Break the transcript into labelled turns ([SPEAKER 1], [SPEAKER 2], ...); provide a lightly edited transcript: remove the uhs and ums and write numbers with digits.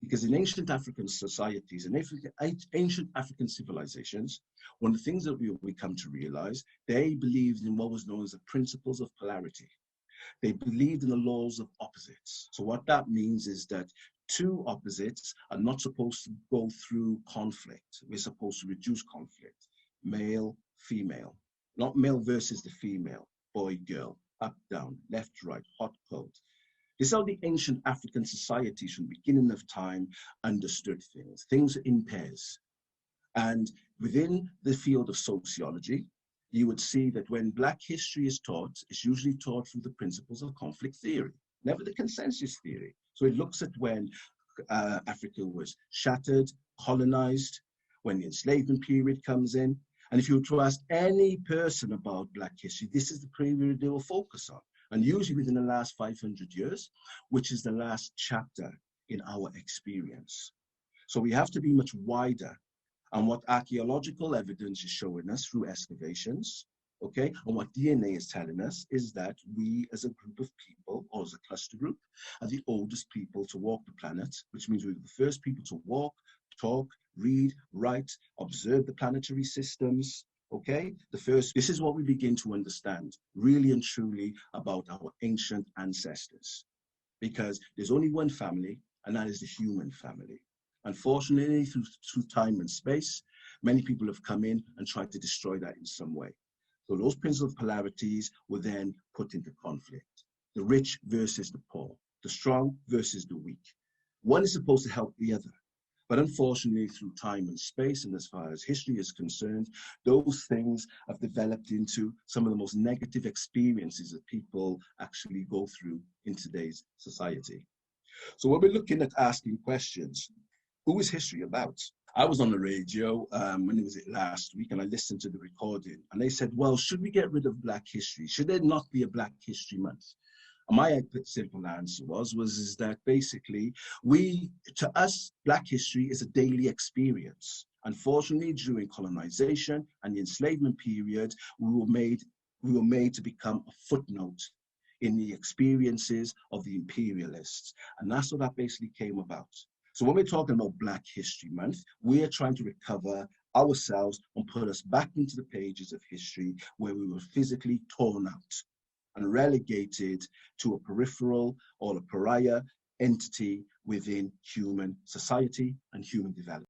[SPEAKER 1] Because in ancient African societies and ancient African civilizations, one of the things that we come to realize, they believed in what was known as the principles of polarity. They believed in the laws of opposites. So what that means is that two opposites are not supposed to go through conflict. We're supposed to reduce conflict. Male, female, not male versus the female, boy, girl, up, down, left, right, hot, cold. This is how the ancient African societies from the beginning of time understood things. Things are in pairs. And within the field of sociology, you would see that when Black history is taught, it's usually taught through the principles of conflict theory, never the consensus theory. So it looks at when Africa was shattered, colonized, when the enslavement period comes in. And if you were to ask any person about Black history, this is the period they will focus on. And usually within the last 500 years, which is the last chapter in our experience. So we have to be much wider. And what archaeological evidence is showing us through excavations, okay, and what DNA is telling us is that we as a group of people, or as a cluster group, are the oldest people to walk the planet, which means we're the first people to walk, talk, read, write, observe the planetary systems, okay? This is what we begin to understand really and truly about our ancient ancestors, because there's only one family, and that is the human family. Unfortunately, through time and space, many people have come in and tried to destroy that in some way. So those principles of polarities were then put into conflict. The rich versus the poor, the strong versus the weak. One is supposed to help the other. But unfortunately, through time and space, and as far as history is concerned, those things have developed into some of the most negative experiences that people actually go through in today's society. So when we're looking at asking questions, who is history about? I was on the radio, when was it last week, and I listened to the recording, and they said, well, should we get rid of Black history? Should there not be a Black History Month? And my simple answer was that basically, to us, Black history is a daily experience. Unfortunately, during colonization and the enslavement period, we were made to become a footnote in the experiences of the imperialists. And that's what that basically came about. So when we're talking about Black History Month, we're trying to recover ourselves and put us back into the pages of history where we were physically torn out and relegated to a peripheral or a pariah entity within human society and human development.